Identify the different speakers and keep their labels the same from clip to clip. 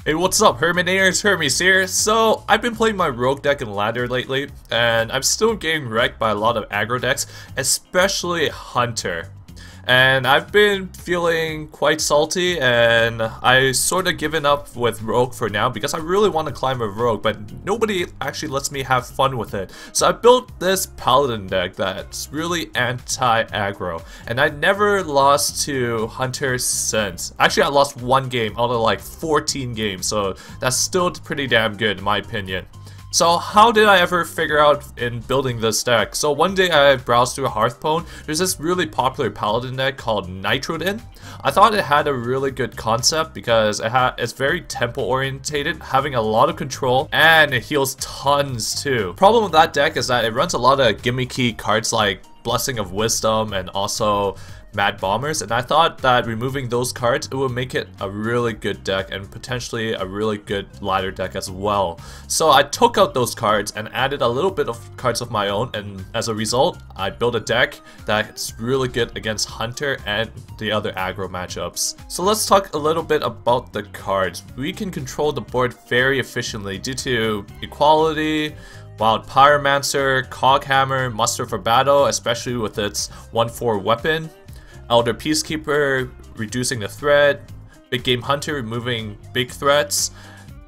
Speaker 1: Hey, what's up, Herminators? Hermes here. So, I've been playing my rogue deck and ladder lately, and I'm still getting wrecked by a lot of aggro decks, especially Hunter. And I've been feeling quite salty, and I sort of given up with rogue for now because I really want to climb a rogue, but nobody actually lets me have fun with it. So I built this Paladin deck that's really anti-aggro, and I never lost to Hunter since. Actually, I lost one game out of like 14 games, so that's still pretty damn good in my opinion. So how did I ever figure out in building this deck? So one day I browsed through Hearthstone. There's this really popular Paladin deck called Nitrodin. I thought it had a really good concept because it's very tempo orientated, having a lot of control, and it heals tons too. Problem with that deck is that it runs a lot of gimmicky cards like Blessing of Wisdom and also Mad Bombers, and I thought that removing those cards, it would make it a really good deck and potentially a really good ladder deck as well. So I took out those cards and added a little bit of cards of my own, and as a result, I built a deck that's really good against Hunter and the other aggro matchups. So let's talk a little bit about the cards. We can control the board very efficiently due to equality, Wild Pyromancer, Coghammer, Muster for Battle, especially with its 1/4 weapon, Elder Peacekeeper, reducing the threat, Big Game Hunter, removing big threats,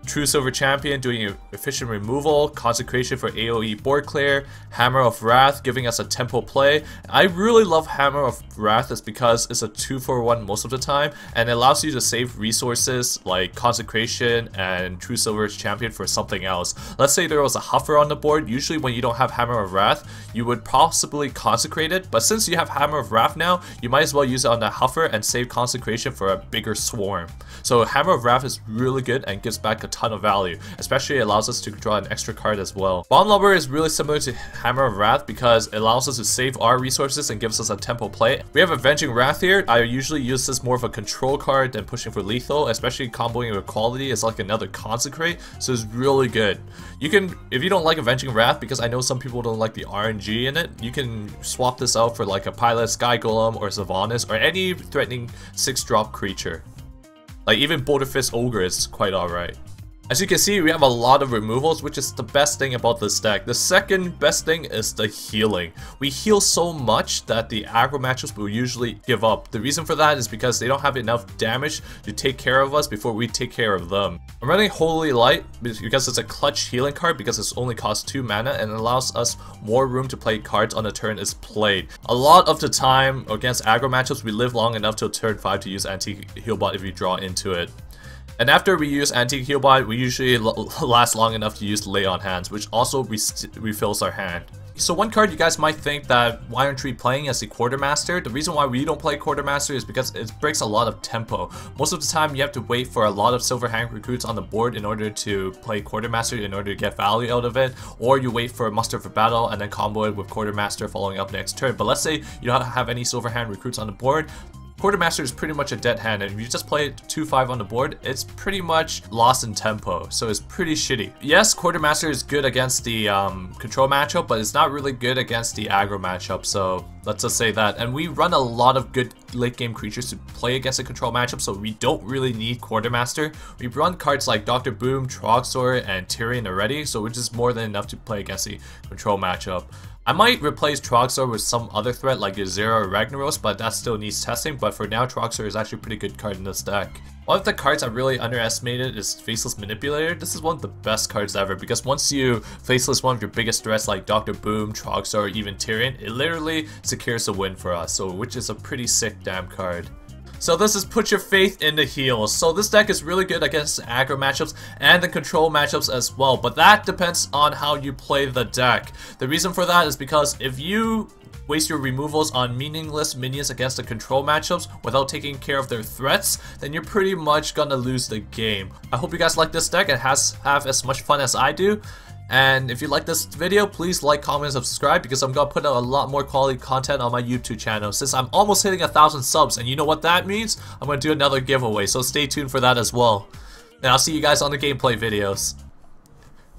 Speaker 1: True Silver Champion, doing efficient removal, Consecration for AoE board clear, Hammer of Wrath, giving us a tempo play. I really love Hammer of Wrath is because it's a 2-for-1 most of the time, and it allows you to save resources like Consecration and True Silver Champion for something else. Let's say there was a Huffer on the board. Usually when you don't have Hammer of Wrath, you would possibly consecrate it, but since you have Hammer of Wrath now, you might as well use it on the Huffer and save Consecration for a bigger swarm. So Hammer of Wrath is really good and gives back a ton of value, especially it allows us to draw an extra card as well. Bomb Lubber is really similar to Hammer of Wrath because it allows us to save our resources and gives us a tempo play. We have Avenging Wrath here. I usually use this more of a control card than pushing for lethal, especially comboing with quality is like another Consecrate, so it's really good. You can, if you don't like Avenging Wrath, because I know some people don't like the RNG in it, you can swap this out for like a Pilot, Sky Golem, or Sylvanas, or any threatening 6-drop creature. Like even Boulder Fist Ogre is quite alright. As you can see, we have a lot of removals, which is the best thing about this deck. The second best thing is the healing. We heal so much that the aggro matchups will usually give up. The reason for that is because they don't have enough damage to take care of us before we take care of them. I'm running Holy Light because it's a clutch healing card because it only costs 2 mana and it allows us more room to play cards on the turn it's played. A lot of the time against aggro matchups, we live long enough till turn 5 to use Antique Healbot if we draw into it. And after we use Antique Healbot, we usually last long enough to use Lay on Hands, which also refills our hand. So one card you guys might think that why aren't we playing as the Quartermaster? The reason why we don't play Quartermaster is because it breaks a lot of tempo. Most of the time you have to wait for a lot of Silver Hand recruits on the board in order to play Quartermaster in order to get value out of it, or you wait for a Muster for Battle and then combo it with Quartermaster following up next turn. But let's say you don't have any Silver Hand recruits on the board, Quartermaster is pretty much a dead hand, and if you just play it 2-5 on the board, it's pretty much lost in tempo, so it's pretty shitty. Yes, Quartermaster is good against the control matchup, but it's not really good against the aggro matchup, so let's just say that. And we run a lot of good late game creatures to play against the control matchup, so we don't really need Quartermaster. We run cards like Dr. Boom, Trogzor, and Tyrion already, so which is more than enough to play against the control matchup. I might replace Trogzor with some other threat like Azera or Ragnaros, but that still needs testing, but for now Trogzor is actually a pretty good card in this deck. One of the cards I really underestimated is Faceless Manipulator. This is one of the best cards ever because once you Faceless one of your biggest threats like Dr. Boom, Trogzor, or even Tyrion, it literally secures a win for us, so which is a pretty sick damn card. So this is put your faith in the heals. So this deck is really good against aggro matchups and the control matchups as well, but that depends on how you play the deck. The reason for that is because if you waste your removals on meaningless minions against the control matchups without taking care of their threats, then you're pretty much gonna lose the game. I hope you guys like this deck and have as much fun as I do. And if you like this video, please like, comment, and subscribe because I'm gonna put out a lot more quality content on my YouTube channel since I'm almost hitting 1,000 subs, and you know what that means? I'm gonna do another giveaway, so stay tuned for that as well. And I'll see you guys on the gameplay videos.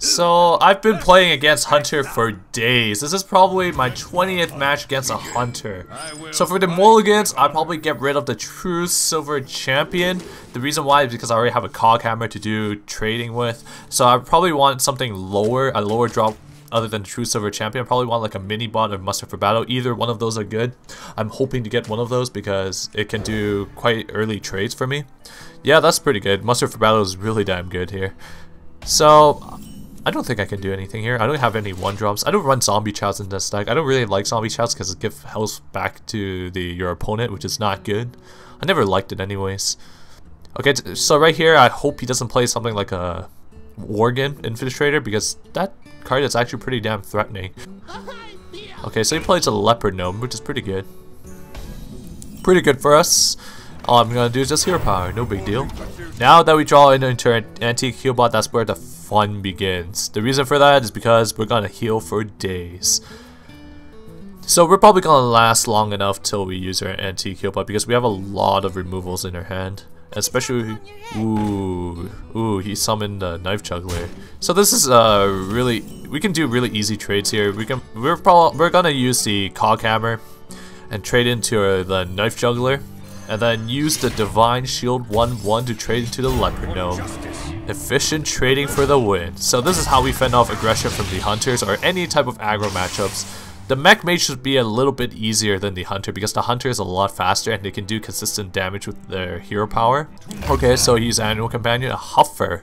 Speaker 1: So, I've been playing against Hunter for days. This is probably my 20th match against a Hunter. So for the mulligans, I'll probably get rid of the True Silver Champion. The reason why is because I already have a cog hammer to do trading with. So I probably want something lower, a lower drop other than True Silver Champion. I probably want like a mini bot or muster for battle. Either one of those are good. I'm hoping to get one of those because it can do quite early trades for me. Yeah, that's pretty good. Muster for battle is really damn good here. So I don't think I can do anything here. I don't have any 1-drops. I don't run zombie chows in this deck. I don't really like zombie chows because it gives health back to your opponent, which is not good. I never liked it anyways. Okay, so right here, I hope he doesn't play something like a Worgen Infiltrator because that card is actually pretty damn threatening. Okay, so he plays a Leopard Gnome, which is pretty good. Pretty good for us. All I'm gonna do is just hero power, no big deal. Now that we draw into an antique heal bot, that's where the fun begins. The reason for that is because we're gonna heal for days. So we're probably gonna last long enough till we use our antique heal bot because we have a lot of removals in our hand. Especially, he summoned a Knife Juggler. So this is really, we can do really easy trades here. We're gonna use the Cog Hammer and trade into the Knife Juggler. And then use the Divine Shield 1/1 to trade into the Leopard Gnome. Efficient trading for the win. So this is how we fend off aggression from the Hunters or any type of aggro matchups. The Mech Mage should be a little bit easier than the Hunter because the Hunter is a lot faster and they can do consistent damage with their hero power. Okay, so he's Animal Companion, a Huffer.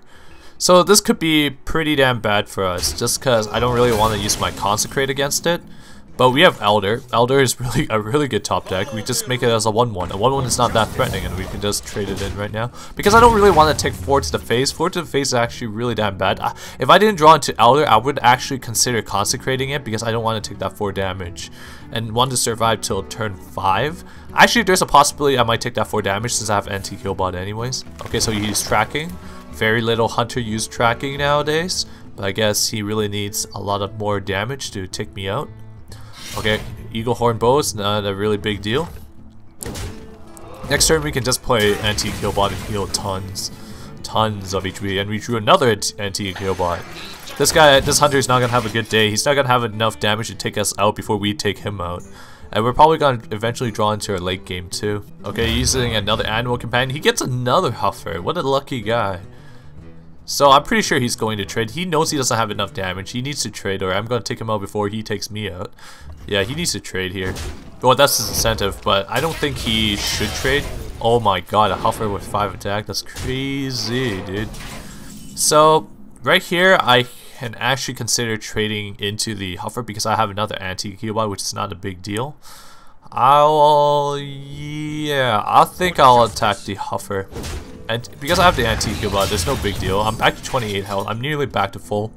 Speaker 1: So this could be pretty damn bad for us just because I don't really want to use my Consecrate against it. But we have Elder. Elder is really a really good top deck. We just make it as a 1/1. A 1/1 is not that threatening and we can just trade it in right now. Because I don't really want to take 4 to the face. 4 to the face is actually really damn bad. If I didn't draw into Elder, I would actually consider consecrating it because I don't want to take that 4 damage. And want to survive till turn 5. Actually, there's a possibility I might take that 4 damage since I have anti-kill bot anyways. Okay, so he used tracking. Very little Hunter use tracking nowadays. But I guess he really needs a lot of more damage to take me out. Okay, Eagle Horn Bow is not a really big deal. Next turn we can just play anti-kill bot and heal tons of HP, and we drew another anti-kill bot. This Hunter is not gonna have a good day. He's not gonna have enough damage to take us out before we take him out. And we're probably gonna eventually draw into our late game too. Okay, using another Animal Companion. He gets another Huffer. What a lucky guy. So I'm pretty sure he's going to trade. He knows he doesn't have enough damage. He needs to trade or I'm going to take him out before he takes me out. Yeah, he needs to trade here. Well, that's his incentive, but I don't think he should trade. Oh my god, a Huffer with 5 attack. That's crazy, dude. So right here, I can actually consider trading into the Huffer because I have another anti-heal bot, which is not a big deal. I think I'll attack the Huffer. And because I have the anti-heal bot, there's no big deal. I'm back to 28 health. I'm nearly back to full.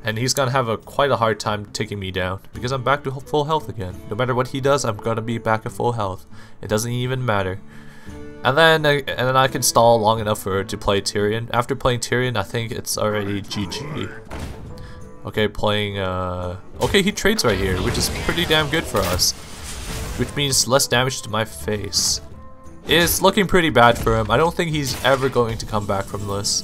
Speaker 1: And he's gonna have quite a hard time taking me down because I'm back to full health again. No matter what he does, I'm gonna be back to full health. It doesn't even matter. And then I can stall long enough to play Tyrion. After playing Tyrion, I think it's already GG. Okay, okay, he trades right here, which is pretty damn good for us. Which means less damage to my face. It's looking pretty bad for him. I don't think he's ever going to come back from this.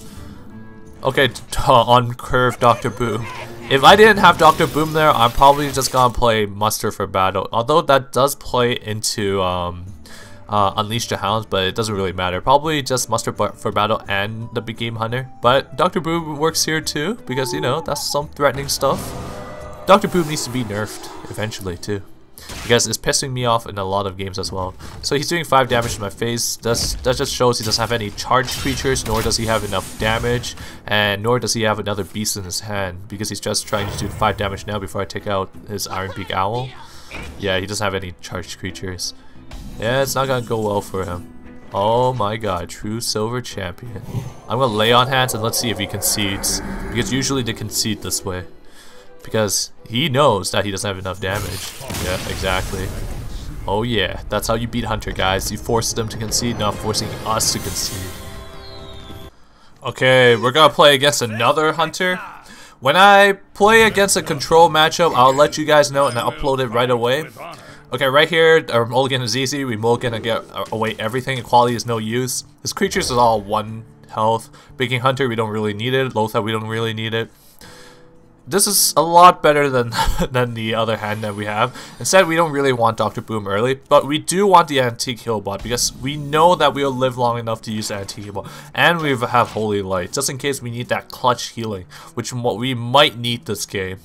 Speaker 1: Okay, on curve Dr. Boom. If I didn't have Dr. Boom there, I'm probably just gonna play Muster for Battle. Although that does play into Unleash the Hounds, but it doesn't really matter. Probably just Muster for Battle and the Big Game Hunter. But Dr. Boom works here too, because you know, that's some threatening stuff. Dr. Boom needs to be nerfed eventually too, because it's pissing me off in a lot of games as well. So he's doing 5 damage to my face. That just shows he doesn't have any charged creatures, nor does he have enough damage, and nor does he have another beast in his hand, because he's just trying to do 5 damage now before I take out his Iron Beak Owl. Yeah, he doesn't have any charged creatures. Yeah, it's not gonna go well for him. Oh my god, True Silver Champion. I'm gonna lay on hands and let's see if he concedes, because usually they concede this way. Because he knows that he doesn't have enough damage. Yeah, exactly. Oh yeah, that's how you beat Hunter, guys. You force them to concede, not forcing us to concede. Okay, we're gonna play against another Hunter. When I play against a control matchup, I'll let you guys know and I'll upload it right away. Okay, right here, our mulligan is easy. We mulligan and get away everything. Equality is no use. His creatures is all 1 health. Big King Hunter, we don't really need it. Lothar, we don't really need it. this is a lot better than than the other hand that we have. Instead, we don't really want Dr. Boom early, but we do want the Antique Heal bot because we know that we'll live long enough to use the Antique Heal bot, and we have Holy Light just in case we need that clutch healing, which we might need this game.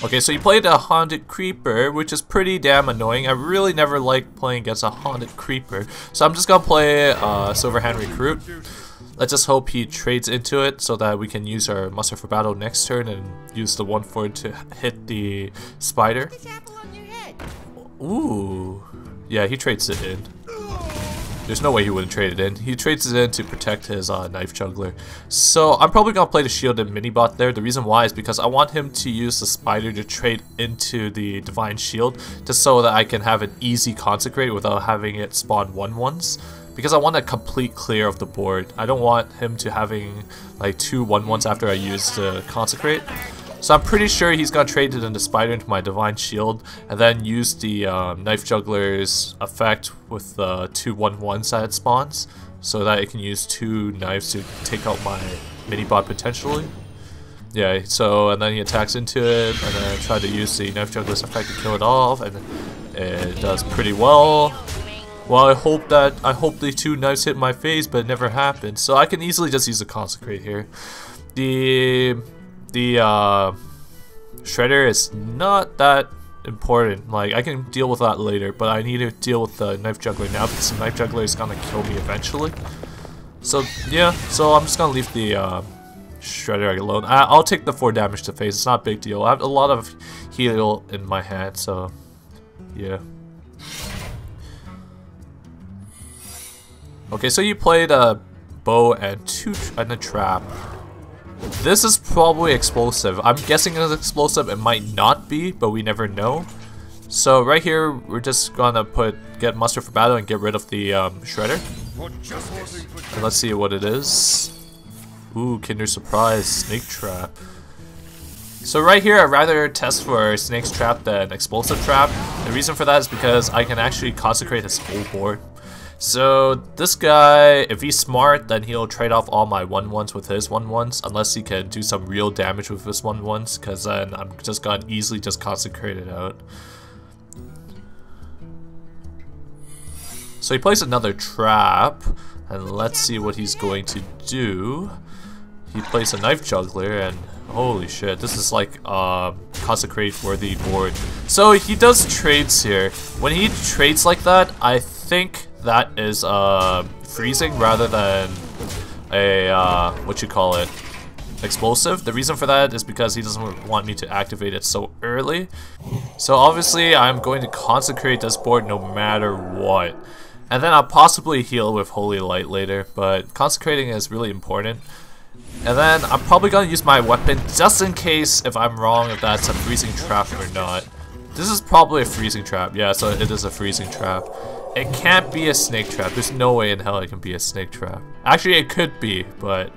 Speaker 1: Okay, so you played a Haunted Creeper, which is pretty damn annoying. I really never like playing against a Haunted Creeper, so I'm just gonna play Silverhand Recruit. Let's just hope he trades into it so that we can use our Muster for Battle next turn and use the 1/4 to hit the spider. Ooh. Yeah, he trades it in. There's no way he wouldn't trade it in. He trades it in to protect his Knife Juggler. So I'm probably going to play the Shielded Minibot there. The reason why is because I want him to use the spider to trade into the Divine Shield just so that I can have an easy Consecrate without having it spawn 1/1s. Because I want a complete clear of the board. I don't want him to having like 2 1/1s after I use the Consecrate. So I'm pretty sure he's gonna trade it into Spider into my Divine Shield and then use the Knife Juggler's effect with the 2 1/1s that it spawns so that it can use 2 knives to take out my mini-bot potentially. Yeah, so and then he attacks into it and then I try to use the Knife Juggler's effect to kill it off and it does pretty well. Well, I hope the 2 knives hit my face, but it never happened. So I can easily just use a Consecrate here. The Shredder is not that important. Like, I can deal with that later, but I need to deal with the Knife Juggler now because the Knife Juggler is gonna kill me eventually. So yeah, so I'm just gonna leave the Shredder alone. I'll take the 4 damage to face. It's not a big deal. I have a lot of heal in my hand, so yeah. Okay, so you played a bow and a trap. This is probably explosive. I'm guessing it's explosive. It might not be, but we never know. So right here, we're just gonna get Muster for Battle and get rid of the Shredder. And let's see what it is. Ooh, Kinder Surprise, Snake Trap. So right here, I'd rather test for Snake's Trap than Explosive Trap. The reason for that is because I can actually consecrate his whole board. So this guy, if he's smart, then he'll trade off all my 1/1s with his 1/1s, unless he can do some real damage with his 1/1s, because then I'm just gonna easily just consecrate it out. So he plays another trap, and let's see what he's going to do. He plays a Knife Juggler, and holy shit, this is like consecrate worthy board. So he does trades here. When he trades like that, I think that is freezing rather than a explosive. The reason for that is because he doesn't want me to activate it so early. So obviously I'm going to consecrate this board no matter what. And then I'll possibly heal with Holy Light later, but consecrating is really important. And then I'm probably gonna use my weapon just in case if I'm wrong if that's a freezing trap or not. This is probably a freezing trap. Yeah, so it is a freezing trap. It can't be a snake trap. There's no way in hell it can be a snake trap. Actually, it could be, but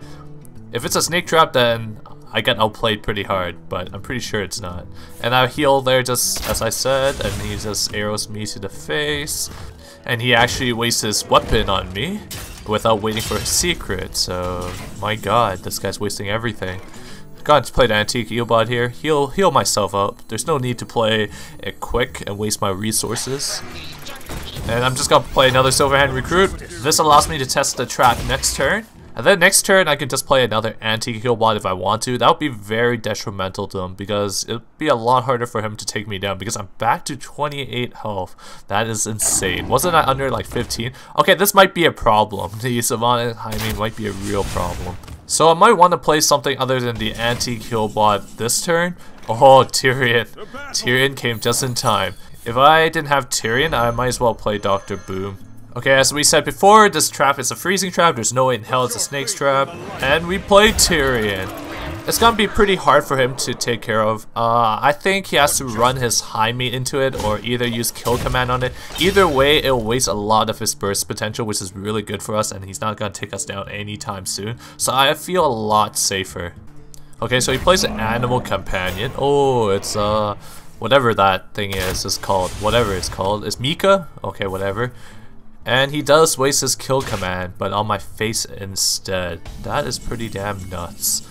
Speaker 1: if it's a snake trap, then I get outplayed pretty hard, but I'm pretty sure it's not. And I heal there just as I said, and he just arrows me to the face. And he actually wastes his weapon on me without waiting for his secret, so my god, this guy's wasting everything. Got to play the Antique Healbot here. Heal myself up. There's no need to play it quick and waste my resources. And I'm just gonna play another Silverhand Recruit. This allows me to test the trap next turn. And then next turn I can just play another Antique Healbot if I want to. That would be very detrimental to him because it would be a lot harder for him to take me down because I'm back to 28 health. That is insane. Wasn't I under like 15? Okay, this might be a problem. The Savannah Hymen might be a real problem. So I might want to play something other than the Antique Healbot this turn. Oh, Tyrion. Tyrion came just in time. If I didn't have Tyrion, I might as well play Dr. Boom. Okay, as we said before, this trap is a freezing trap. There's no way in hell it's a snake's trap. And we play Tyrion. It's gonna be pretty hard for him to take care of. I think he has to run his high meat into it or either use kill command on it. Either way, it'll waste a lot of his burst potential, which is really good for us, and he's not gonna take us down anytime soon. So I feel a lot safer. Okay, so he plays an animal companion. Oh, it's whatever that thing is called. Whatever it's called. It's Mika? Okay, whatever. And he does waste his kill command, but on my face instead. That is pretty damn nuts.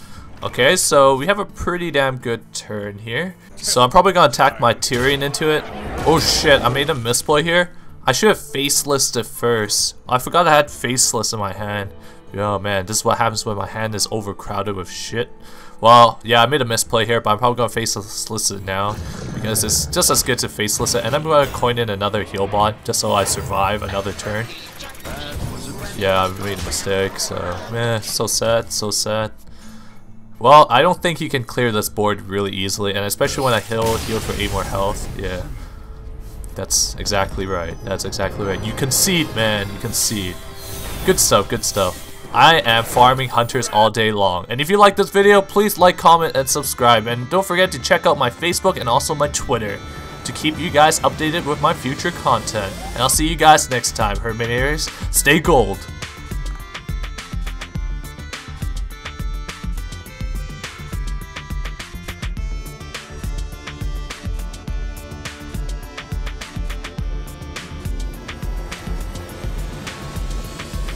Speaker 1: Okay, so we have a pretty damn good turn here. So I'm probably gonna attack my Tyrion into it. Oh shit, I made a misplay here. I should have facelessed first. I forgot I had faceless in my hand. Oh man, this is what happens when my hand is overcrowded with shit. Well, yeah, I made a misplay here, but I'm probably gonna faceless it now because it's just as good to faceless it. And I'm gonna coin in another heal bond just so I survive another turn. Yeah, I made a mistake, so meh, so sad, so sad. Well, I don't think he can clear this board really easily, and especially when I heal for 8 more health. Yeah, that's exactly right. That's exactly right. You concede, man. You concede. Good stuff. Good stuff. I am farming hunters all day long. And if you like this video, please like, comment, and subscribe. And don't forget to check out my Facebook and also my Twitter to keep you guys updated with my future content. And I'll see you guys next time. Herminators, stay gold.